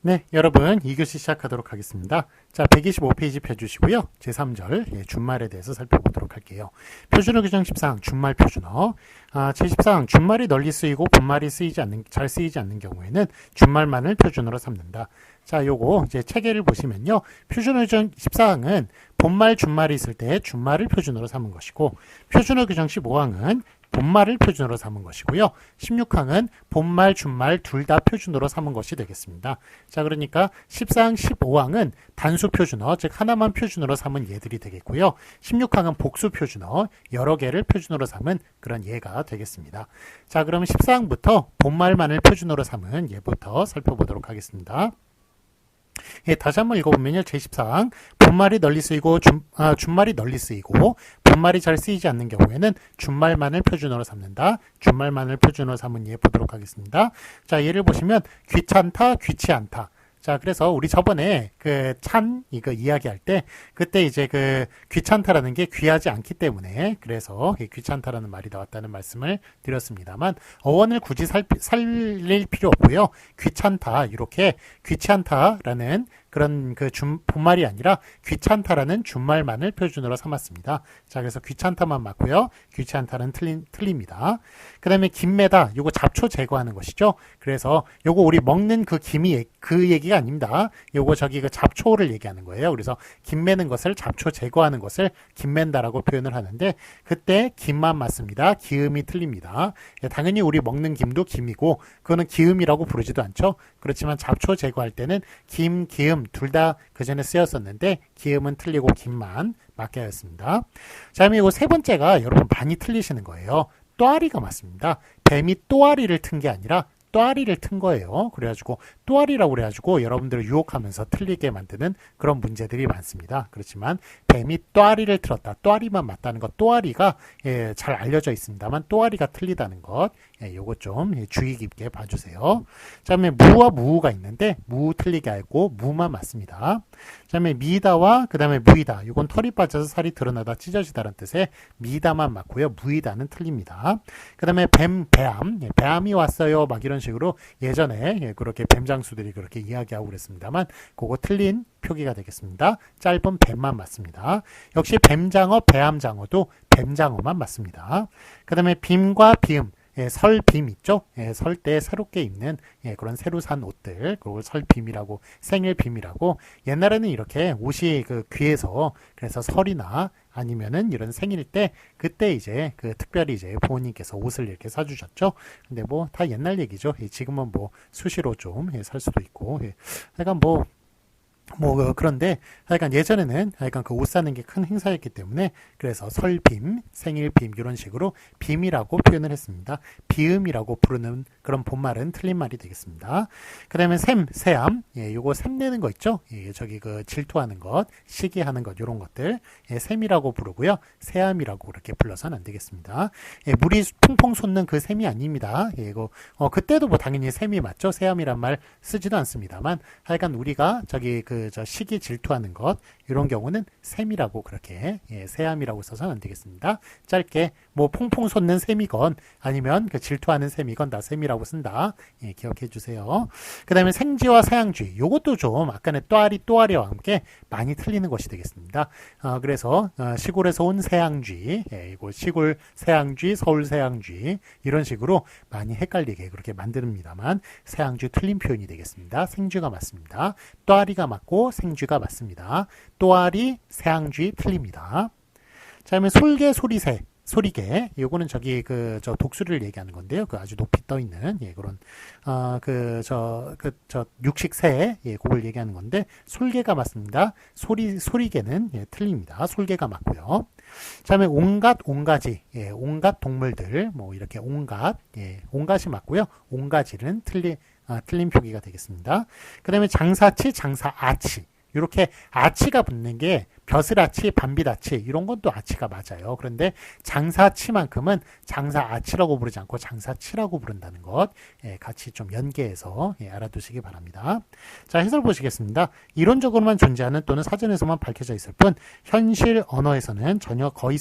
네, 여러분 2교시 시작하도록 하겠습니다. 자, 125페이지 펴주시고요. 제3절 준말에 대해서 살펴보도록 할게요. 표준어 규정 10사항 준말 표준어. 제14항 준말이 널리 쓰이고 본말이 잘 쓰이지 않는 경우에는 준말만을 표준어로 삼는다. 자, 요거 이제 체계를 보시면요. 표준어 규정 14항은 본말 준말이 있을 때 준말을 표준어로 삼은 것이고, 표준어 규정 15항은 본말을 표준어로 삼은 것이고요. 16항은 본말, 준말 둘 다 표준어로 삼은 것이 되겠습니다. 자, 그러니까 14항, 15항은 단수 표준어, 즉 하나만 표준어로 삼은 예들이 되겠고요. 16항은 복수 표준어, 여러 개를 표준어로 삼은 그런 예가 되겠습니다. 자, 그러면 14항부터 본말만을 표준어로 삼은 예부터 살펴보도록 하겠습니다. 예, 다시 한번 읽어보면요. 제14항 본말이 널리 쓰이고 준말이 널리 쓰이고 본말이 잘 쓰이지 않는 경우에는 준말만을 표준어로 삼는다. 준말만을 표준어로 삼은 예 보도록 하겠습니다. 자, 예를 보시면 귀찮다, 귀치 않다. 자, 그래서 우리 저번에 이거 이야기할 때 그때 이제 귀찮다라는 게 귀하지 않기 때문에 그래서 귀찮다라는 말이 나왔다는 말씀을 드렸습니다만 어원을 굳이 살릴 필요 없고요. 귀찮다, 이렇게 귀찮다라는 그런 본말이 아니라 귀찮다라는 준말만을 표준어로 삼았습니다. 자, 그래서 귀찮다만 맞고요. 귀찮다는 틀립니다. 그 다음에 김매다, 요거 잡초 제거하는 것이죠. 그래서 요거 우리 먹는 김이 그 얘기가 아닙니다. 요거 잡초를 얘기하는 거예요. 그래서 김매는 것을, 잡초 제거하는 것을 김맨다라고 표현을 하는데 그때 김만 맞습니다. 기음이 틀립니다. 당연히 우리 먹는 김도 김이고 그거는 기음이라고 부르지도 않죠. 그렇지만 잡초 제거할 때는 김, 기음 둘 다 그전에 쓰였었는데 기음은 틀리고 김만 맞게 하였습니다. 자, 그럼 이거 세 번째가 여러분 많이 틀리시는 거예요. 또아리가 맞습니다. 뱀이 또아리를 튼 게 아니라 또아리를 튼 거예요. 그래가지고 또아리라고 그래가지고 여러분들을 유혹하면서 틀리게 만드는 그런 문제들이 많습니다. 그렇지만 뱀이 또아리를 틀었다. 또아리만 맞다는 것, 또아리가 잘 알려져 있습니다만 또아리가 틀리다는 것, 요거 좀 주의 깊게 봐주세요. 자, 그다음에 무와 무우가 있는데 무 틀리게 알고 무만 맞습니다. 그 다음에 미다와 그 다음에 무이다, 요건 털이 빠져서 살이 드러나다 찢어지다라는 뜻의 미다만 맞고요. 무이다는 틀립니다. 그 다음에 배암이 왔어요, 막 이런 식으로 예전에 그렇게 뱀장수들이 그렇게 이야기하고 그랬습니다만 그거 틀린 표기가 되겠습니다. 짧은 뱀만 맞습니다. 역시 뱀장어, 배암장어도 뱀장어만 맞습니다. 그 다음에 빔과 비음, 설빔 있죠? 설 때 새롭게 입는 그런 새로 산 옷들, 그걸 설빔이라고, 생일빔이라고. 옛날에는 이렇게 옷이 귀해서 그래서 설이나 아니면은 이런 생일 때 그때 이제 특별히 이제 부모님께서 옷을 이렇게 사주셨죠. 근데 뭐 다 옛날 얘기죠. 지금은 뭐 수시로 좀 살 수도 있고. 약간 그런데 하여간 예전에는 하여간 옷 사는 게 큰 행사였기 때문에 그래서 설빔, 생일빔 이런 식으로 빔이라고 표현을 했습니다. 비음이라고 부르는 그런 본말은 틀린 말이 되겠습니다. 그 다음에 세암, 요거 샘내는 거 있죠? 질투하는 것, 시기하는 것, 요런 것들 샘이라고 부르고요. 세암이라고 그렇게 불러서는 안 되겠습니다. 물이 퐁퐁 솟는 그 샘이 아닙니다. 이거 그때도 뭐 당연히 샘이 맞죠? 세암이란 말 쓰지도 않습니다만 하여간 우리가 시기 질투하는 것, 이런 경우는 샘이라고 그렇게 세암이라고 써서는 안 되겠습니다. 짧게 뭐 퐁퐁 솟는 샘이건 아니면 질투하는 샘이건 다 샘이라고 쓴다. 기억해 주세요. 그 다음에 생쥐와 사양쥐, 요것도 좀 아까는 또아리와 함께 많이 틀리는 것이 되겠습니다. 그래서 시골에서 온 세양쥐, 이거 시골 세양쥐, 서울 세양쥐 이런 식으로 많이 헷갈리게 그렇게 만듭니다만 세양쥐 틀린 표현이 되겠습니다. 생쥐가 맞습니다. 또아리가 맞고 생쥐가 맞습니다. 또아리, 세양쥐 틀립니다. 자, 그러면 솔개, 소리새, 소리개, 요거는 독수리를 얘기하는 건데요. 아주 높이 떠 있는, 그런, 육식새, 그걸 얘기하는 건데, 솔개가 맞습니다. 소리개는, 틀립니다. 솔개가 맞고요. 자, 그다음에 온가지, 온갖 동물들, 뭐, 이렇게 온갖이 맞고요. 온가지는 틀린 표기가 되겠습니다. 그 다음에 장사치, 장사아치. 이렇게 아치가 붙는 게 벼슬아치, 밤빛아치 이런 건 또 아치가 맞아요. 그런데 장사치만큼은 장사아치라고 부르지 않고 장사치라고 부른다는 것 같이 좀 연계해서 알아두시기 바랍니다. 자, 해설 보시겠습니다. 이론적으로만 존재하는 또는 사전에서만 밝혀져 있을 뿐 현실 언어에서는 전혀 거의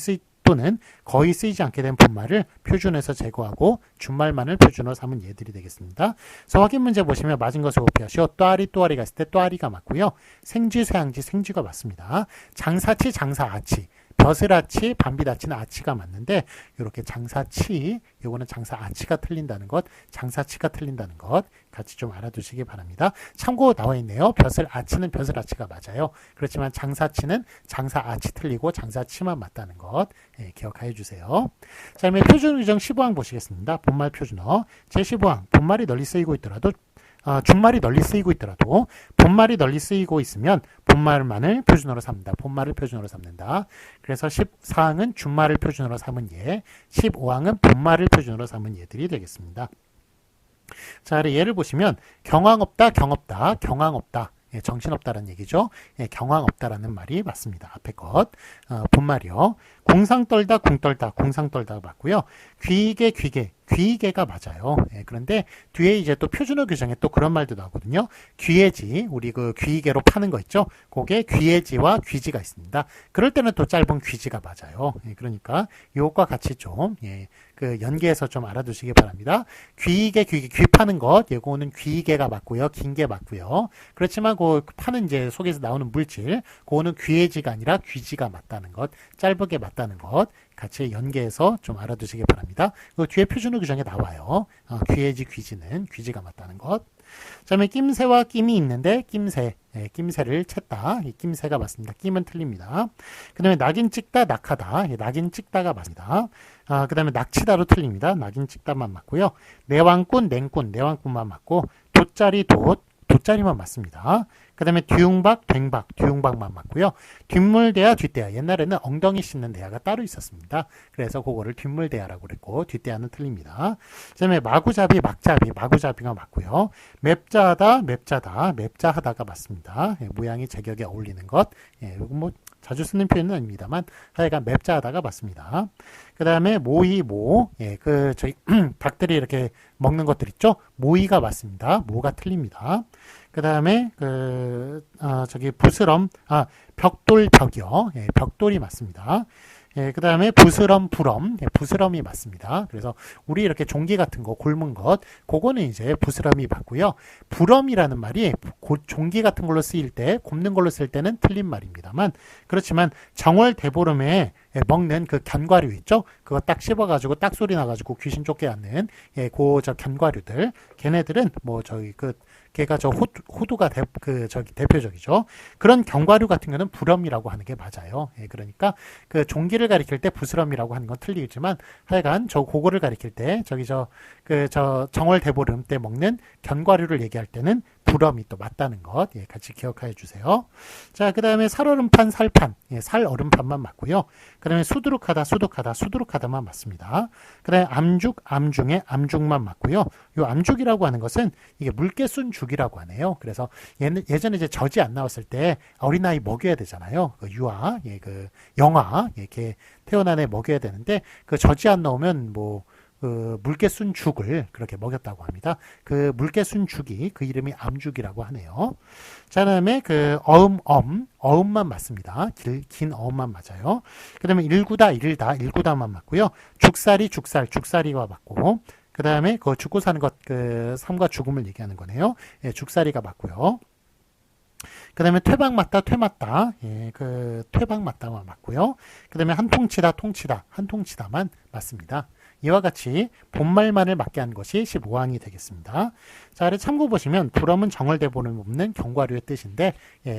또는 거의 쓰이지 않게 된 본말을 표준에서 제거하고 준말만을 표준어로 삼은 예들이 되겠습니다. 그래서 확인 문제 보시면 맞은 것을 고피하시오. 또아리가 있을 때 또아리가 맞고요. 생쥐, 쇠양쥐, 생쥐가 맞습니다. 장사치, 장사아치. 벼슬아치, 밤비다치는 아치가 맞는데 이렇게 장사치, 요거는 장사아치가 틀린다는 것, 장사치가 틀린다는 것 같이 좀 알아두시기 바랍니다. 참고 나와 있네요. 벼슬아치는 벼슬아치가 맞아요. 그렇지만 장사치는 장사아치 틀리고 장사치만 맞다는 것 기억해 주세요. 자, 그러면 표준 규정 15항 보시겠습니다. 본말 표준어 제15항 본말이 널리 쓰이고 있더라도 준말이 널리 쓰이고 있더라도 본말이 널리 쓰이고 있으면 본말만을 표준어로 삼는다. 본말을 표준어로 삼는다. 그래서 14항은 준말을 표준어로 삼은 예, 15항은 본말을 표준어로 삼은 예들이 되겠습니다. 자, 예를 보시면 경황 없다, 경없다, 경황 없다. 예, 정신없다라는 얘기죠. 예, 경황 없다라는 말이 맞습니다. 앞에 것. 본말이요. 궁상 떨다, 궁 떨다, 궁상 떨다가 맞고요. 귀이개, 귀개. 귀이개가 맞아요. 예, 그런데 뒤에 이제 또 표준어 규정에 또 그런 말도 나오거든요. 귀해지, 우리 그 귀이개로 파는 거 있죠. 그게 귀해지와 귀지가 있습니다. 그럴 때는 또 짧은 귀지가 맞아요. 예, 그러니까 이것과 같이 좀 그 연계해서 좀 알아두시기 바랍니다. 귀이개, 귀 파는 것, 이거는 귀이개가 맞고요. 긴 게 맞고요. 그렇지만 그 파는 이제 속에서 나오는 물질, 그거는 귀해지가 아니라 귀지가 맞다는 것, 짧게 맞다는 것. 같이 연계해서 좀 알아두시기 바랍니다. 그 뒤에 표준어 규정에 나와요. 귀해지, 귀지는 귀지가 맞다는 것. 그 다음에 낌새와 낌이 있는데 낌새, 낌새를 챘다. 이 낌새가 맞습니다. 낌은 틀립니다. 그 다음에 낙인 찍다, 낙하다. 낙인 찍다가 맞습니다. 그 다음에 낙치다로 틀립니다. 낙인 찍다만 맞고요. 내왕꾼, 냉꾼, 내왕꾼만 맞고 돛자리, 돛자리만 맞습니다. 그 다음에 뒤웅박, 댕박, 뒤웅박만 맞고요. 뒷물대야, 뒷대야. 옛날에는 엉덩이 씻는 대야가 따로 있었습니다. 그래서 그거를 뒷물대야라고 그랬고 뒷대야는 틀립니다. 그 다음에 마구잡이, 막잡이, 마구잡이가 맞고요. 맵자하다, 맵자다, 맵자하다가 맞습니다. 모양이 제격에 어울리는 것. 이거 뭐 자주 쓰는 표현은 아닙니다만 하여간 맵자하다가 맞습니다. 그 다음에 모이, 저희 닭들이 이렇게 먹는 것들 있죠? 모이가 맞습니다. 모가 틀립니다. 그 다음에 부스럼, 벽돌, 벽이요. 벽돌이 맞습니다. 그 다음에 부스럼, 부럼, 부스럼이 맞습니다. 그래서 우리 이렇게 종기 같은 거, 곪은 것, 그거는 이제 부스럼이 맞고요. 부럼이라는 말이 종기 같은 걸로 쓰일 때, 굽는 걸로 쓸 때는 틀린 말입니다만, 그렇지만 정월 대보름에 먹는 그 견과류 있죠? 그거 딱 씹어가지고 딱 소리 나가지고 귀신 쫓게 하는 저 견과류들, 걔네들은 걔가 저 호두가 대표적이죠. 그런 견과류 같은 거는 부럼이라고 하는 게 맞아요. 그러니까 그 종기를 가리킬 때 부스럼이라고 하는 건 틀리지만 하여간 그거를 가리킬 때 정월 대보름 때 먹는 견과류를 얘기할 때는 부럼이 또 맞다는 것 같이 기억해 주세요. 자, 그 다음에 살얼음판, 살판, 살얼음판만 맞고요. 그 다음에 수두룩하다, 수두룩하다만 맞습니다. 그 다음에 암죽, 암중에 암죽만 맞고요. 이 암죽이라고 하는 것은 이게 물개 쏜 죽이라고 하네요. 그래서 예전에 이제 젖이 안 나왔을 때 어린아이 먹여야 되잖아요. 그 유아, 영아, 이렇게 태어난 애 먹여야 되는데 그 젖이 안 나오면 물개 쏜 죽을 그렇게 먹였다고 합니다. 그 물개 쏜 죽이 그 이름이 암죽이라고 하네요. 자, 그다음에 어음만 맞습니다. 긴 어음만 맞아요. 그다음에 일구다만 맞고요. 죽사리가 맞고 그 다음에 죽고 사는 것 삶과 죽음을 얘기하는 거네요. 죽사리가 맞고요. 그 다음에 퇴박 맞다, 퇴박 맞다만 맞고요. 그 다음에 한통치다만 맞습니다. 이와 같이 본말만을 맞게 한 것이 15항이 되겠습니다. 자, 아래 참고 보시면 부럼은 정월대보름 없는 견과류의 뜻인데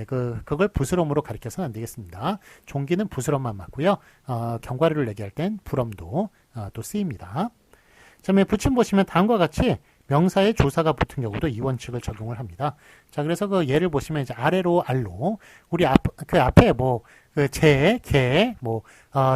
그걸 부스럼으로 가리켜서는 안 되겠습니다. 종기는 부스럼만 맞고요. 견과류를 얘기할 땐 부럼도 또 쓰입니다. 자, 붙임 보시면 다음과 같이 명사에 조사가 붙은 경우도 이 원칙을 적용을 합니다. 자, 그래서 그 예를 보시면 이제 아래로 알로 우리 앞에 개,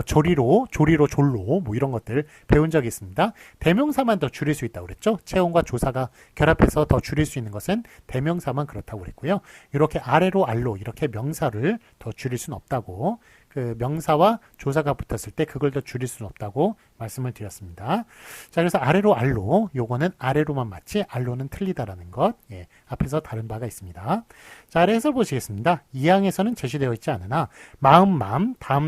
조리로, 졸로 이런 것들 배운 적이 있습니다. 대명사만 더 줄일 수 있다고 그랬죠. 체온과 조사가 결합해서 더 줄일 수 있는 것은 대명사만 그렇다고 그랬고요. 이렇게 아래로 알로 이렇게 명사를 더 줄일 수는 없다고 그 명사와 조사가 붙었을 때 그걸 더 줄일 수는 없다고 말씀을 드렸습니다. 자, 그래서 아래로 알로, 요거는 아래로만 맞지 알로는 틀리다라는 것, 앞에서 다른 바가 있습니다. 자, 아래 해설 보시겠습니다. 2항에서는 제시되어 있지 않으나 마음,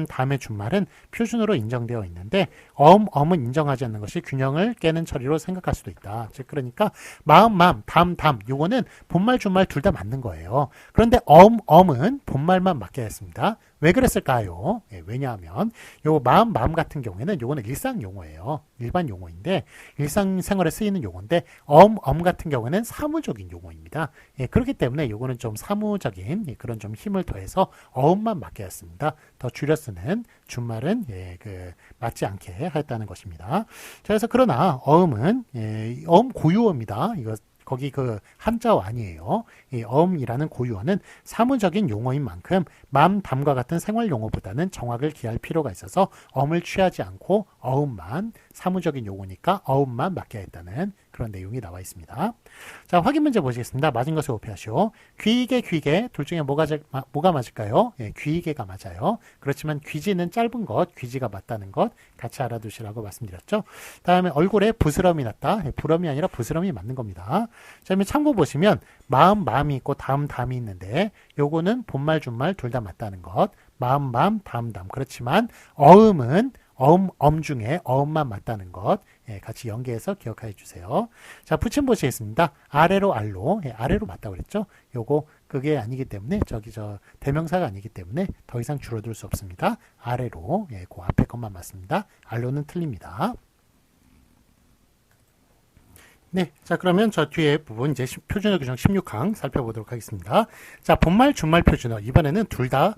다음의 준말은 표준어로 인정되어 있는데 엄은 인정하지 않는 것이 균형을 깨는 처리로 생각할 수도 있다. 즉 그러니까 마음, 다음 요거는 본말, 준말 둘 다 맞는 거예요. 그런데 엄은 본말만 맞게 했습니다. 왜 그랬을까요? 왜냐하면 요 마음 같은 경우에는 요거는 일상 용어예요. 일반 용어인데 일상생활에 쓰이는 용어인데 엄 같은 경우에는 사무적인 용어입니다. 그렇기 때문에 요거는 좀 사무적인 그런 좀 힘을 더해서 어음만 맞게 했습니다. 더 줄여 쓰는 준말은 맞지 않게 했다는 것입니다. 자, 그래서 그러나 어음은 어음 고유어입니다. 이거 거기 그 한자어 아니에요. 이 어음이라는 고유어는 사무적인 용어인 만큼 담과 같은 생활 용어보다는 정확을 기할 필요가 있어서 어음을 취하지 않고 어음만 사무적인 용어니까 어음만 맞게 했다는 그런 내용이 나와 있습니다. 자, 확인 문제 보시겠습니다. 맞은 것을 오피하시오. 귀이개 둘 중에 뭐가 맞을까요? 귀이개가 맞아요. 그렇지만 귀지는 짧은 것, 귀지가 맞다는 것 같이 알아두시라고 말씀드렸죠. 다음에 얼굴에 부스럼이 났다. 부럼이 아니라 부스럼이 맞는 겁니다. 자, 참고 보시면 마음이 있고 다음이 있는데 요거는 본말, 준말 둘 다 맞다는 것. 마음, 다음. 그렇지만 어음은 엄 중에 어음만 맞다는 것 같이 연계해서 기억해 주세요. 자, 붙임 보시겠습니다. 아래로 알로, 아래로 맞다고 그랬죠. 요거 그게 아니기 때문에 대명사가 아니기 때문에 더 이상 줄어들 수 없습니다. 아래로, 그 앞에 것만 맞습니다. 알로는 틀립니다. 네, 자 그러면 저 뒤에 부분 이제 표준어 규정 16항 살펴보도록 하겠습니다. 자, 본말, 준말 표준어 이번에는 둘 다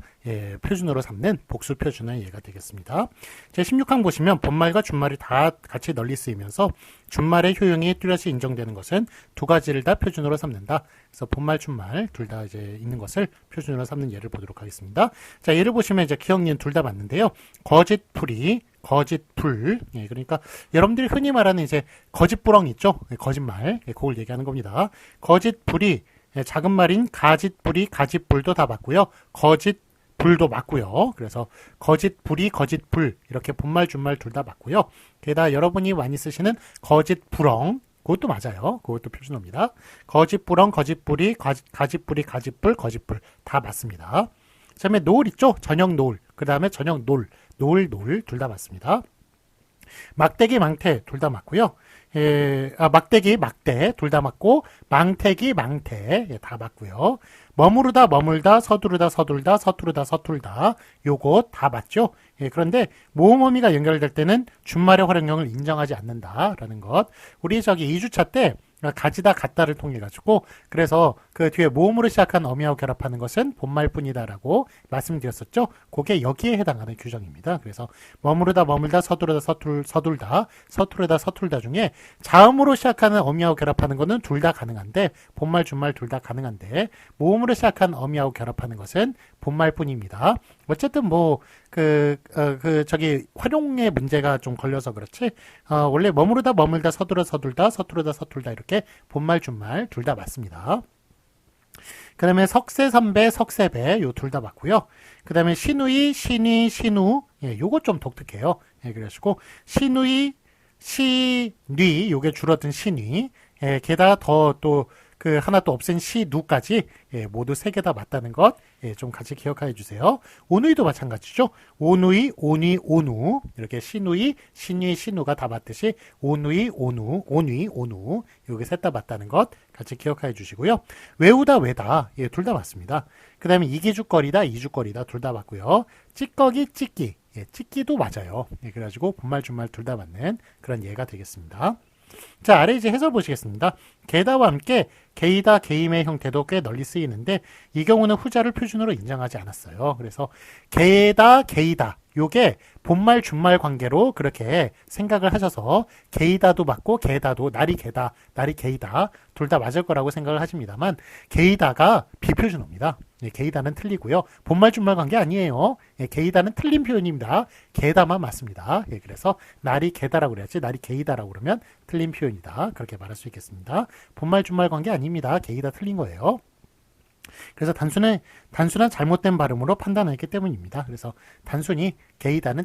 표준어로 삼는 복수 표준어의 예가 되겠습니다. 제 16항 보시면 본말과 준말이 다 같이 널리 쓰이면서 준말의 효용이 뚜렷이 인정되는 것은 두 가지를 다 표준어로 삼는다. 그래서 본말, 준말 둘 다 이제 있는 것을 표준어로 삼는 예를 보도록 하겠습니다. 자, 예를 보시면 이제 기억니은 둘 다 맞는데요. 거짓풀이 거짓불. 그러니까 여러분들이 흔히 말하는 이제 거짓부렁 있죠? 거짓말. 그걸 얘기하는 겁니다. 거짓불이 작은 말인 가짓불이 가짓불도 다 맞고요. 거짓불도 맞고요. 그래서 거짓불이 거짓불 이렇게 본말 준말 둘 다 맞고요. 게다가 여러분이 많이 쓰시는 거짓부렁 그것도 맞아요. 그것도 표준어입니다. 거짓부렁, 거짓불이, 가짓불이, 가짓불, 거짓불 다 맞습니다. 그 다음에 노을 있죠? 저녁 노을. 그 다음에 저녁 노을 둘 다 맞습니다. 막대기, 망태 둘 다 맞고요. 막대기, 막대 둘 다 맞고 망태기, 망태 다 맞고요. 머무르다, 머물다, 서두르다, 서둘다, 서투르다, 서툴다 요거 다 맞죠? 그런데 모음어미가 연결될 때는 준말의 활용형을 인정하지 않는다라는 것. 우리 2주차 때 가지다 갔다를 통해 가지고 그래서 그 뒤에 모음으로 시작한 어미하고 결합하는 것은 본말뿐이다라고 말씀드렸었죠. 그게 여기에 해당하는 규정입니다. 그래서 머무르다, 머물다, 서두르다, 서둘다, 서투르다, 서툴다 중에 자음으로 시작하는 어미하고 결합하는 것은 둘 다 가능한데 본말, 준말 둘 다 가능한데 모음으로 시작한 어미하고 결합하는 것은 본말뿐입니다. 어쨌든 활용의 문제가 좀 걸려서 그렇지 원래 머무르다, 머물다, 서두르다, 서툴다 이렇게 본말, 준말 둘 다 맞습니다. 그 다음에 석세, 선배, 석세배 요 둘 다 맞고요. 그 다음에 시누이, 신이, 신우 요거 좀 독특해요. 그래가지고 시누이, 시뉘 요게 줄어든 시뉘 게다가 그 하나 또 없앤 시누까지 모두 3개 다 맞다는 것 좀 같이 기억해 주세요. 오누이도 마찬가지죠. 오누이, 오뉘, 오누 이렇게 시누이, 신뉘, 신우가 다 맞듯이 오누이, 오누, 오뉘, 오누 여기 셋 다 맞다는 것 같이 기억해 주시고요. 외우다, 외다 둘 다 맞습니다. 그 다음에 이기죽거리다, 이죽거리다 둘 다 맞고요. 찌꺼기, 찢기 찢기도 맞아요. 그래가지고 본말, 준말 둘 다 맞는 그런 예가 되겠습니다. 자, 아래 이제 해설 보시겠습니다. 게다와 함께 게이다, 게임의 형태도 꽤 널리 쓰이는데 이 경우는 후자를 표준어로 인정하지 않았어요. 그래서 게다, 게이다 요게 본말, 준말 관계로 그렇게 생각을 하셔서 게이다도 맞고 게다도 날이 게다, 날이 게이다 둘 다 맞을 거라고 생각을 하십니다만 게이다가 비표준어입니다. 게이다는 틀리고요. 본말, 준말 관계 아니에요. 게이다는 틀린 표현입니다. 게다만 맞습니다. 그래서 날이 게다라고 그래야지 날이 게이다라고 그러면 틀린 표현이다. 그렇게 말할 수 있겠습니다. 본말, 준말 관계 아닙니다. 게이다 틀린 거예요. 그래서 단순한 잘못된 발음으로 판단하기 때문입니다. 그래서 단순히 게이다는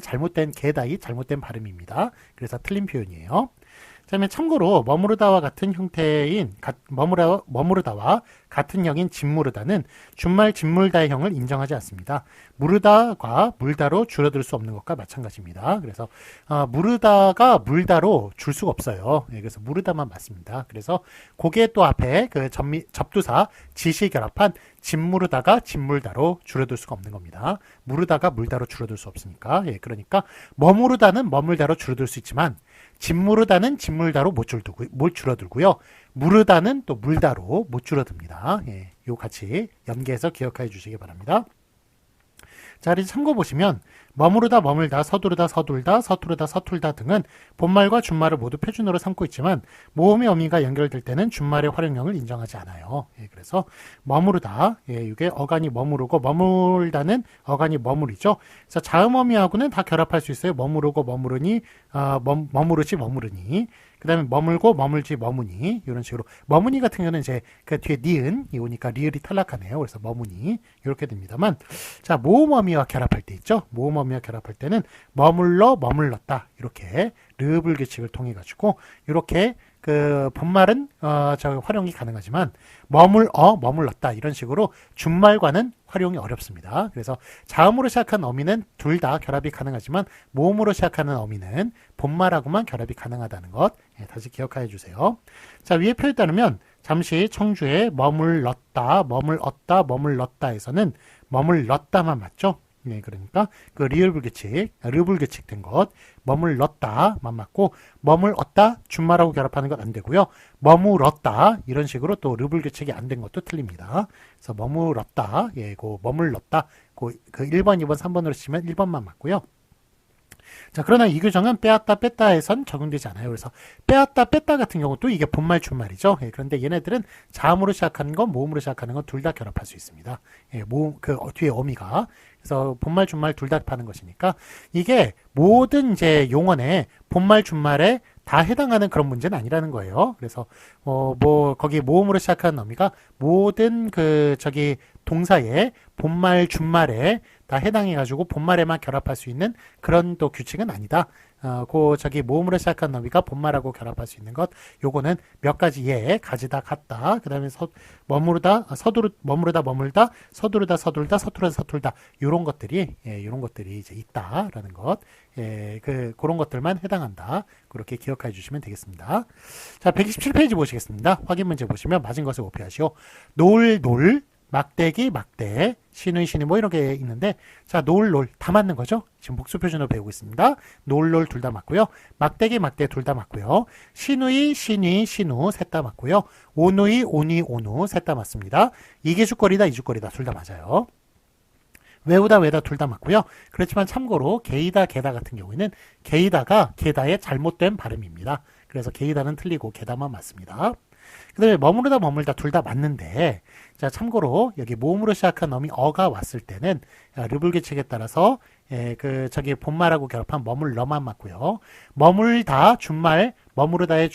게다이 잘못된 발음입니다. 그래서 틀린 표현이에요. 그다음에 참고로 머무르다와 같은 형태인 머무르다와 같은 형인 짓무르다는 준말 짓물다의 형을 인정하지 않습니다. 무르다가 물다로 줄어들 수 없는 것과 마찬가지입니다. 그래서 무르다가 물다로 줄 수가 없어요. 그래서 무르다만 맞습니다. 그래서 고개 또 앞에 그 접두사 짓이 결합한 짓무르다가 짓물다로 줄어들 수가 없는 겁니다. 무르다가 물다로 줄어들 수 없으니까. 그러니까 머무르다는 머물다로 줄어들 수 있지만 짓무르다는 짓물다로 못 줄어들고요. 무르다는 또 물다로 못 줄어듭니다. 요 같이 연계해서 기억해 주시기 바랍니다. 자, 이제 참고 보시면 머무르다, 머물다, 서두르다, 서둘다, 서투르다, 서툴다 등은 본말과 준말을 모두 표준어로 삼고 있지만 모음의 어미가 연결될 때는 준말의 활용형을 인정하지 않아요. 그래서 머무르다, 이게 어간이 머무르고 머물다는 어간이 머무리죠. 그래서 자음 어미하고는 다 결합할 수 있어요. 머무르고 머무르니, 머무르지 머무르니. 그 다음에 머물고 머물지 머무니 이런 식으로 머무니 같은 경우는 이제 그 뒤에 니은이 오니까 리을이 탈락하네요. 그래서 머무니 이렇게 됩니다만 자 모음어미와 결합할 때 있죠. 모음어미와 결합할 때는 머물렀다 이렇게 르불 규칙을 통해 가지고 이렇게 그 본말은 활용이 가능하지만 머물렀다 이런 식으로 준말과는 활용이 어렵습니다. 그래서 자음으로 시작한 어미는 둘 다 결합이 가능하지만 모음으로 시작하는 어미는 본말하고만 결합이 가능하다는 것 다시 기억해 주세요. 자, 위에 표에 따르면 잠시 청주에 머물렀다, 머물렀다에서는 머물렀다만 맞죠? 그러니까 그 르불 규칙 된 것, 머물렀다만 맞고 머물었다 준말하고 결합하는 건 안 되고요. 머물었다 이런 식으로 또 르불 규칙이 안 된 것도 틀립니다. 그래서 머물었다, 머물렀다, 그 1번, 2번, 3번으로 치면 1번만 맞고요. 자, 그러나 이 규정은 빼앗다 뺐다에선 적용되지 않아요. 그래서 빼앗다 뺐다 같은 경우 또 이게 본말 준말이죠. 그런데 얘네들은 자음으로 시작하는 건 모음으로 시작하는 건 둘 다 결합할 수 있습니다. 모음 그 뒤에 어미가 그래서 본말 준말 둘 다 파는 것이니까 이게 모든 이제 용언에 본말 준말에 다 해당하는 그런 문제는 아니라는 거예요. 그래서 거기 모음으로 시작하는 어미가 모든 동사에 본말 준말에 다 해당해가지고 본말에만 결합할 수 있는 그런 또 규칙은 아니다. 모음으로 시작한 어미가 본말하고 결합할 수 있는 것, 요거는 몇 가지 가지다, 같다. 그 다음에 머무르다, 머물다, 서두르다, 서둘다, 서투르다, 서툴다. 요런 것들이 이제 있다라는 것. 그런 것들만 해당한다. 그렇게 기억해 주시면 되겠습니다. 자, 127페이지 보시겠습니다. 확인 문제 보시면 맞은 것을 오피하시오. 놀, 막대기, 막대, 신의, 뭐 이런 게 있는데, 자, 놀 다 맞는 거죠? 지금 복수 표준으로 배우고 있습니다. 놀 둘 다 맞고요. 막대기, 막대 둘 다 맞고요. 신의, 신우 셋 다 맞고요. 오누이, 오누 셋 다 맞습니다. 이계주거리다, 이주거리다 둘 다 맞아요. 외우다, 외다 둘 다 맞고요. 그렇지만 참고로 게이다, 게다 같은 경우에는 게이다가 게다의 잘못된 발음입니다. 그래서 게이다는 틀리고 게다만 맞습니다. 그 다음에 머물다 둘 다 맞는데, 자, 참고로 여기 모음으로 시작한 어미 어가 왔을 때는 르불 규칙에 따라서 본말하고 결합한 머물러만 맞고요. 머물다 준말, 머무르다의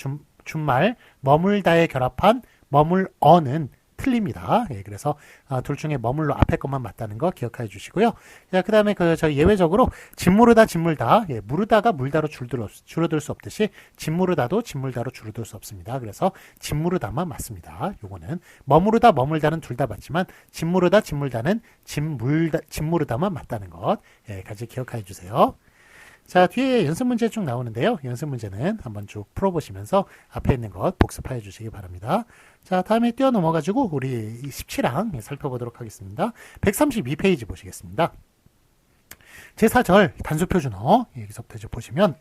준말, 머물다에 결합한 머물어는 틀립니다. 그래서 둘 중에 머물러 앞에 것만 맞다는 거 기억해 주시고요. 자, 그 다음에 예외적으로 짓무르다, 짓물다, 무르다가 물다로 줄어들 수 없듯이 짓무르다도 짓물다로 줄어들 수 없습니다. 그래서 짓무르다만 맞습니다. 요거는 머무르다, 머물다는 둘 다 맞지만 짓무르다, 짓물다는 짓무르다만 맞다는 것 같이 기억해 주세요. 자, 뒤에 연습 문제 쭉 나오는데요. 연습 문제는 한번 쭉 풀어보시면서 앞에 있는 것 복습해 주시기 바랍니다. 자, 다음에 뛰어 넘어가지고 우리 17항 살펴보도록 하겠습니다. 132페이지 보시겠습니다. 제4절 단수표준어 여기서부터 이제 보시면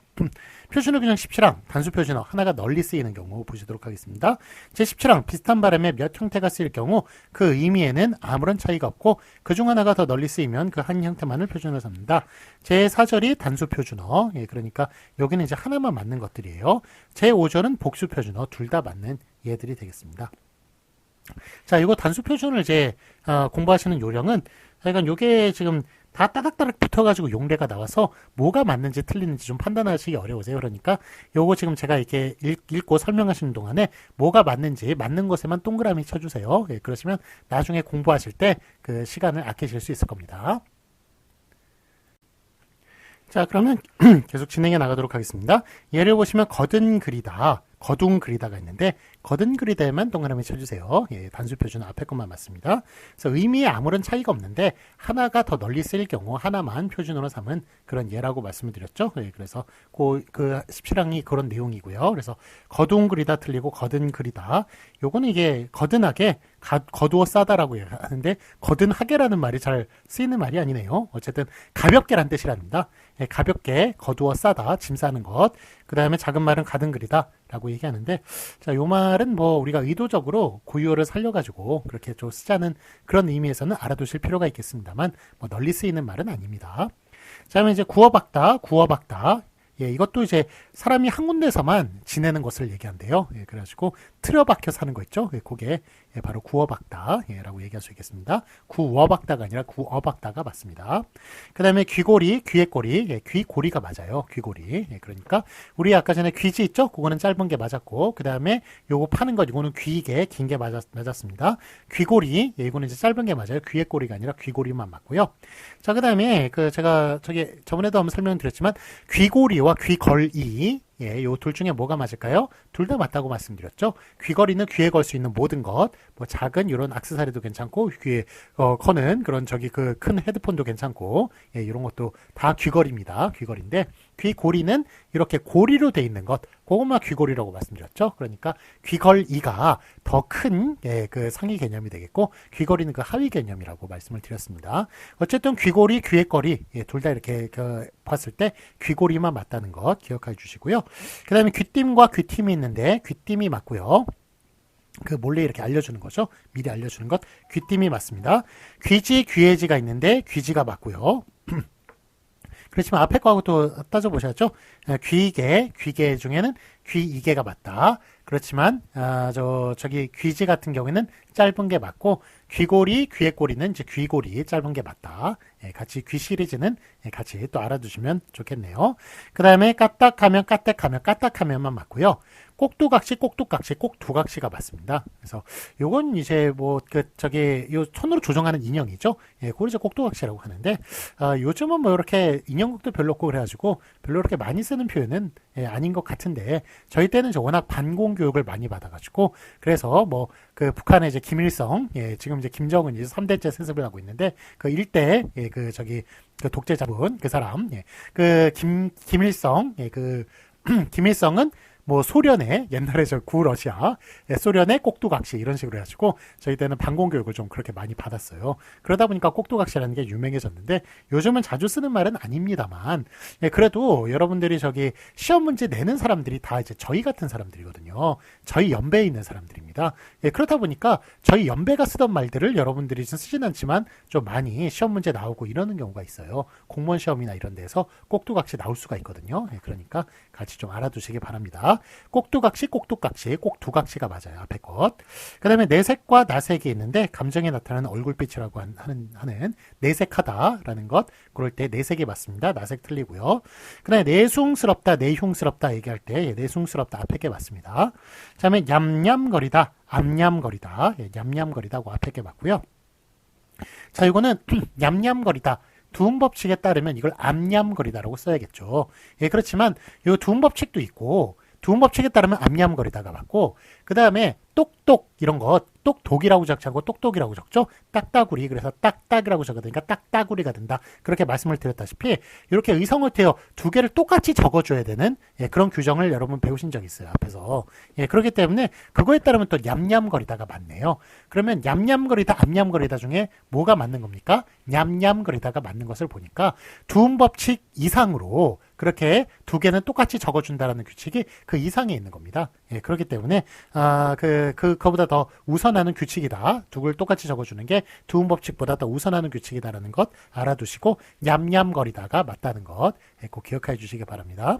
표준어 그냥 17항 단수표준어 하나가 널리 쓰이는 경우 보시도록 하겠습니다. 제17항 비슷한 발음에 몇 형태가 쓰일 경우 그 의미에는 아무런 차이가 없고 그중 하나가 더 널리 쓰이면 그 한 형태만을 표준어로 삼는다. 제4절이 단수표준어 그러니까 여기는 이제 하나만 맞는 것들이에요. 제5절은 복수표준어 둘 다 맞는 얘들이 되겠습니다. 자, 이거 단수표준을 이제 공부하시는 요령은 그러니까 요게 지금 다 따닥따닥 붙어가지고 용례가 나와서 뭐가 맞는지 틀리는지 좀 판단하시기 어려우세요. 그러니까 요거 지금 제가 이렇게 읽고 설명하시는 동안에 뭐가 맞는지 맞는 곳에만 동그라미 쳐주세요. 예, 그러시면 나중에 공부하실 때 그 시간을 아끼실 수 있을 겁니다. 자, 그러면 계속 진행해 나가도록 하겠습니다. 예를 보시면 거든 그리다, 거둥 그리다가 있는데 거든 그리다에만 동그라미 쳐주세요. 예, 단수 표준은 앞에 것만 맞습니다. 그래서 의미에 아무런 차이가 없는데 하나가 더 널리 쓰일 경우 하나만 표준으로 삼은 그런 예라고 말씀을 드렸죠. 예, 그래서 그 십시랑이 그런 내용이고요. 그래서 거둥 그리다 틀리고 거든 그리다. 요거는 이게 거든하게 거두어 싸다라고 하는데 거든하게라는 말이 잘 쓰이는 말이 아니네요. 어쨌든 가볍게란 뜻이랍니다. 예, 가볍게 거두어 싸다, 짐 싸는 것. 그 다음에 작은 말은 가든그리다 라고 얘기하는데, 자, 요 말은 뭐 우리가 의도적으로 고유어를 살려가지고 그렇게 좀 쓰자는 그런 의미에서는 알아두실 필요가 있겠습니다만, 뭐 널리 쓰이는 말은 아닙니다. 자, 그러면 이제 구어박다, 구어박다. 예, 이것도 이제 사람이 한 군데서만 지내는 것을 얘기한대요. 예, 그래가지고 틀어박혀 사는 거 있죠. 예, 그게 예, 바로 구어박다 라고 얘기할 수 있겠습니다. 구어박다가 아니라 구어박다가 맞습니다. 그 다음에 귀고리, 귀의꼬리. 예, 귀고리가 맞아요. 귀고리. 예, 그러니까 우리 아까 전에 귀지 있죠? 그거는 짧은 게 맞았고, 그 다음에 요거 파는 것, 이거는 귀게, 긴 게 맞았습니다. 귀고리, 예, 이거는 이제 짧은 게 맞아요. 귀의꼬리가 아니라 귀고리만 맞고요. 자, 그 다음에 제가 저번에도 한번 설명드렸지만 귀고리와 귀걸이, 예, 요 둘 중에 뭐가 맞을까요? 둘 다 맞다고 말씀드렸죠. 귀걸이는 귀에 걸 수 있는 모든 것, 뭐 작은 이런 액세서리도 괜찮고, 귀에 거는 그런 그 큰 헤드폰도 괜찮고, 예, 이런 것도 다 귀걸이입니다. 귀걸인데 귀고리는 이렇게 고리로 돼 있는 것, 그것만 귀고리라고 말씀드렸죠. 그러니까 귀걸이가 더 큰 그 상위 개념이 되겠고, 귀걸이는 그 하위 개념이라고 말씀을 드렸습니다. 어쨌든 귀고리, 귀의거리, 예, 둘 다 이렇게 봤을 때 귀고리만 맞다는 것 기억해 주시고요. 그 다음에 귀띔과 귀팀이 있는데 귀띔이 맞고요. 그 몰래 이렇게 알려주는 거죠. 미리 알려주는 것. 귀띔이 맞습니다. 귀지, 귀해지가 있는데 귀지가 맞고요. 그렇지만 앞에 거하고 또 따져보셨죠? 귀계 중에는 귀이계가 맞다. 그렇지만 저기 귀지 같은 경우에는 짧은 게 맞고, 귀고리, 귀의꼬리는 이제 귀고리 짧은 게 맞다. 예, 같이 귀 시리즈는 같이 또 알아두시면 좋겠네요. 그 다음에 까딱하면만 맞고요. 꼭두각시, 꼭두각시가 맞습니다. 그래서 요건 이제 요 손으로 조정하는 인형이죠. 예, 그걸 이제 꼭두각시라고 하는데, 요즘은 뭐 이렇게 인형극도 별로 없고 그래가지고 별로 이렇게 많이 쓰는 표현은 아닌 것 같은데, 저희 때는 워낙 반공 교육을 많이 받아가지고, 그래서 그 북한의 이제 김일성, 예, 지금 이제 김정은 이제 3대째 세습을 하고 있는데, 그 일대, 예, 그 독재 잡은 그 사람, 예, 김일성, 예, 김일성은 소련의 옛날에 구러시아, 예, 소련의 꼭두각시 이런 식으로 해가지고 저희 때는 반공교육을 좀 그렇게 많이 받았어요. 그러다 보니까 꼭두각시라는 게 유명해졌는데, 요즘은 자주 쓰는 말은 아닙니다만, 예, 그래도 여러분들이 시험 문제 내는 사람들이 다 이제 저희 같은 사람들이거든요. 저희 연배에 있는 사람들입니다. 예, 그렇다 보니까 저희 연배가 쓰던 말들을 여러분들이 좀 쓰진 않지만 좀 많이 시험 문제 나오고 이러는 경우가 있어요. 공무원 시험이나 이런 데서 꼭두각시 나올 수가 있거든요. 예, 그러니까 같이 좀 알아두시기 바랍니다. 꼭두각시, 꼭두각시가 맞아요. 앞에 것. 그 다음에 내색과 나색이 있는데, 감정에 나타나는 얼굴빛이라고 하는 내색하다라는 것, 그럴 때 내색이 맞습니다. 나색 틀리고요. 그 다음에 내숭스럽다, 내흉스럽다 얘기할 때 내숭스럽다 앞에 게 맞습니다. 그 다음에 냠냠거리다, 암냠거리다, 예, 냠냠거리다고 앞에 게 맞고요. 자, 이거는 냠냠거리다. 두음법칙에 따르면 이걸 암냠거리다라고 써야겠죠. 예, 그렇지만 이 두음법칙도 있고, 두음법칙에 따르면 암냠거리다가 맞고, 그 다음에 똑똑 이런 것, 똑독이라고 적지 않고 똑똑이라고 적죠. 딱따구리, 그래서 딱딱이라고 적으니까 딱따구리가 된다. 그렇게 말씀을 드렸다시피 이렇게 의성을 태워 두 개를 똑같이 적어줘야 되는, 예, 그런 규정을 여러분 배우신 적 있어요, 앞에서. 예, 그렇기 때문에 그거에 따르면 또 냠냠거리다가 맞네요. 그러면 냠냠거리다, 암냠거리다 중에 뭐가 맞는 겁니까? 냠냠거리다가 맞는 것을 보니까 두음법칙 이상으로 그렇게 두 개는 똑같이 적어준다라는 규칙이 그 이상에 있는 겁니다. 예, 그렇기 때문에 그거보다 더 우선하는 규칙이다. 두 글 똑같이 적어주는 게 두음 법칙보다 더 우선하는 규칙이다라는 것 알아두시고 냠냠거리다가 맞다는 것 꼭 기억해 주시기 바랍니다.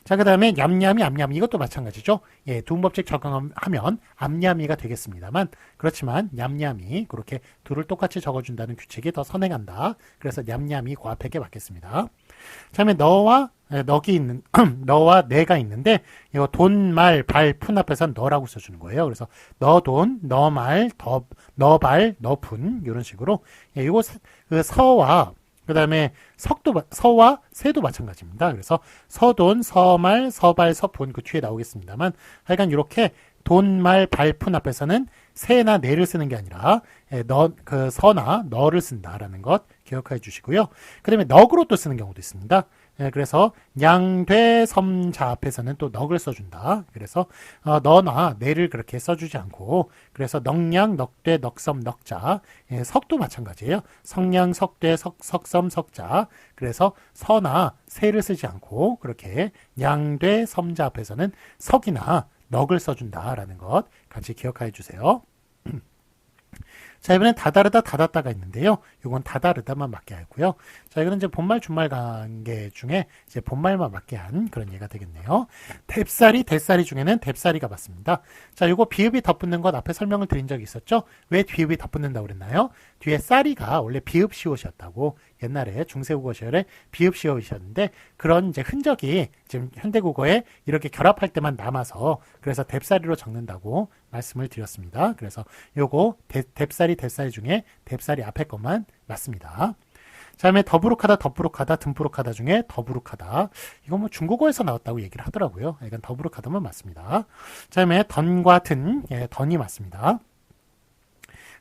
자, 그 다음에 냠냠이 암냠이 이것도 마찬가지죠. 예, 두음 법칙 적용하면 암냠이가 되겠습니다만 그렇지만 냠냠이 그렇게 둘을 똑같이 적어준다는 규칙이 더 선행한다. 그래서 냠냠이 그 앞에 게 맞겠습니다. 자, 그다음에 너와 넉이 있는 너와 내가 있는데 이거 돈, 말, 발, 푼 앞에서 너라고 써주는 거예요. 그래서 너 돈, 너 말, 너 발, 너 푼 이런 식으로 예, 이거 그 서와 그 다음에 서와 세도 마찬가지입니다. 그래서 서돈, 서말, 서발, 서푼 그 뒤에 나오겠습니다만 하여간 이렇게 돈, 말, 발, 푼 앞에서는 세나 네를 쓰는 게 아니라 그 서나 너를 쓴다라는 것 기억해 주시고요. 그 다음에 넉으로 또 쓰는 경우도 있습니다. 그래서 양돼 섬자 앞에서는 또 넉을 써준다. 그래서 너나 네를 그렇게 써주지 않고 그래서 넉량, 넉돼, 넉섬, 넉자 석도 마찬가지예요. 성량, 석돼, 석섬, 석자 그래서 서나 세를 쓰지 않고 그렇게 양돼 섬자 앞에서는 석이나 넉을 써준다라는 것 같이 기억해 주세요. 자, 이번엔 다다르다, 다다따가 있는데요. 이건 다다르다만 맞게 하고요. 자, 이거는 이제 본말, 준말 관계 중에 이제 본말만 맞게 한 그런 예가 되겠네요. 뎁사리, 대사리 중에는 뎁사리가 맞습니다. 자, 이거 비읍이 덧붙는 것 앞에 설명을 드린 적이 있었죠? 왜 비읍이 덧붙는다고 그랬나요? 뒤에 쌀이가 원래 비읍 시옷이었다고 옛날에 중세국어 시절에 비읍 시옷이었는데 그런 이제 흔적이 지금 현대국어에 이렇게 결합할 때만 남아서 그래서 뎁사리로 적는다고 말씀을 드렸습니다. 그래서 요거 뎁사리, 대사리 중에 뎁사리 앞에 것만 맞습니다. 자, 다음에 더부룩하다, 덧부룩하다, 듬부룩하다 중에 더부룩하다. 이거 뭐 중국어에서 나왔다고 얘기를 하더라고요. 이건 더부룩하다만 맞습니다. 자, 다음에 던과 든, 예, 던이 맞습니다.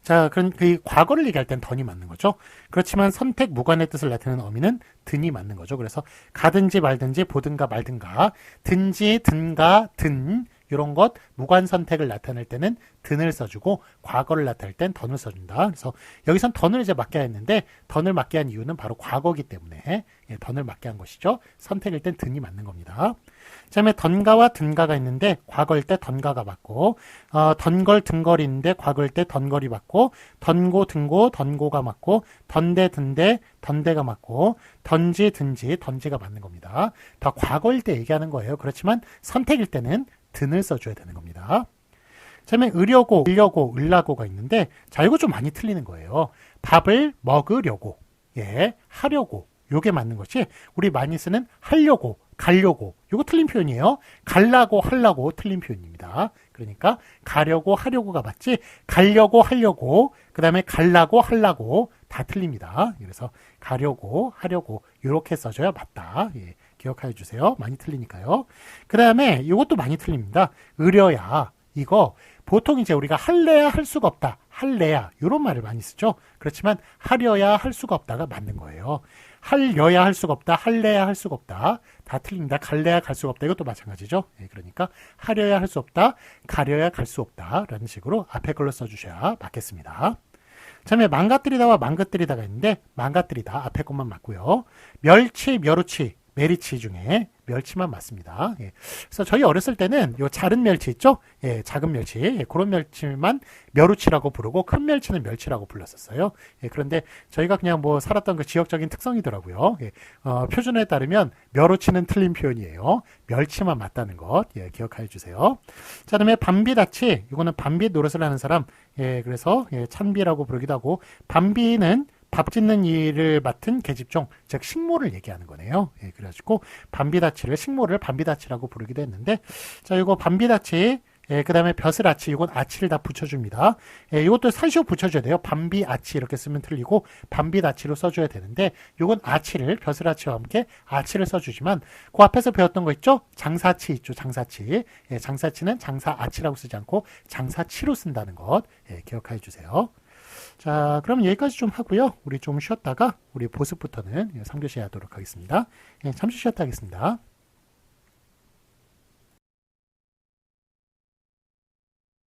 자, 그런 그 과거를 얘기할 땐 던이 맞는 거죠. 그렇지만 선택 무관의 뜻을 나타내는 어미는 든이 맞는 거죠. 그래서 가든지 말든지 보든가 말든가 든지 든가 든 이런 것 무관 선택을 나타낼 때는 든을 써주고 과거를 나타낼 땐 던을 써준다. 그래서 여기선 던을 이제 맞게 했는데 던을 맞게 한 이유는 바로 과거기 때문에 예, 던을 맞게 한 것이죠. 선택일 땐 든이 맞는 겁니다. 그 다음에 던가와 든가가 있는데 과거일 때 던가가 맞고 던걸 등걸이 있는데 과거일 때 던걸이 맞고 던고 등고 던고가 맞고 던대 든대 던대가 맞고 던지 든지 던지가 맞는 겁니다. 다 과거일 때 얘기하는 거예요. 그렇지만 선택일 때는 든을 써줘야 되는 겁니다. 처음에 으려고, 으려고, 을라고가 있는데 자, 이거 좀 많이 틀리는 거예요. 밥을 먹으려고, 예, 하려고 요게 맞는 것이 우리 많이 쓰는 하려고, 가려고 요거 틀린 표현이에요. 갈라고, 하려고 틀린 표현입니다. 그러니까 가려고, 하려고가 맞지 가려고, 하려고 그 다음에 갈라고, 하려고 다 틀립니다. 그래서 가려고, 하려고 이렇게 써줘야 맞다. 예. 기억해 주세요. 많이 틀리니까요. 그 다음에 이것도 많이 틀립니다. 으려야 이거 보통 이제 우리가 할래야 할 수가 없다. 할래야 이런 말을 많이 쓰죠. 그렇지만 하려야 할 수가 없다가 맞는 거예요. 할려야 할 수가 없다. 할래야 할 수가 없다. 다 틀립니다. 갈래야 갈 수가 없다. 이것도 마찬가지죠. 예, 그러니까 하려야 할 수 없다. 가려야 갈 수 없다. 라는 식으로 앞에 걸로 써주셔야 맞겠습니다. 처음에 망가뜨리다와 망가뜨리다가 있는데 망가뜨리다 앞에 것만 맞고요. 멸치, 멸우치 메리치 중에 멸치만 맞습니다. 예. 그래서 저희 어렸을 때는 요 작은 멸치 있죠? 예, 작은 멸치. 예, 그런 멸치만 멸우치라고 부르고 큰 멸치는 멸치라고 불렀었어요. 예, 그런데 저희가 그냥 뭐 살았던 그 지역적인 특성이더라고요. 예, 표준에 따르면 멸우치는 틀린 표현이에요. 멸치만 맞다는 것. 예, 기억해 주세요. 자, 그다음에 밤비다치. 이거는 밤비 노릇을 하는 사람. 예, 그래서 예, 찬비라고 부르기도 하고 밤비는 밥 짓는 일을 맡은 계집종, 즉 식모를 얘기하는 거네요. 예, 그래가지고 밤비다치를 식모를 밤비다치라고 부르기도 했는데, 자, 이거 밤비다치, 예, 그 다음에 벼슬아치, 이건 아치를 다 붙여줍니다. 예, 이것도 살시오 붙여줘야 돼요. 밤비아치 이렇게 쓰면 틀리고 밤비다치로 써줘야 되는데, 이건 아치를 벼슬아치와 함께 아치를 써주지만 그 앞에서 배웠던 거 있죠? 장사치 있죠, 장사치. 예, 장사치는 장사아치라고 쓰지 않고 장사치로 쓴다는 것, 예, 기억해 주세요. 자, 그럼 여기까지 좀 하고요. 우리 좀 쉬었다가 우리 보습부터는 3교시 하도록 하겠습니다. 예, 잠시 쉬었다 하겠습니다.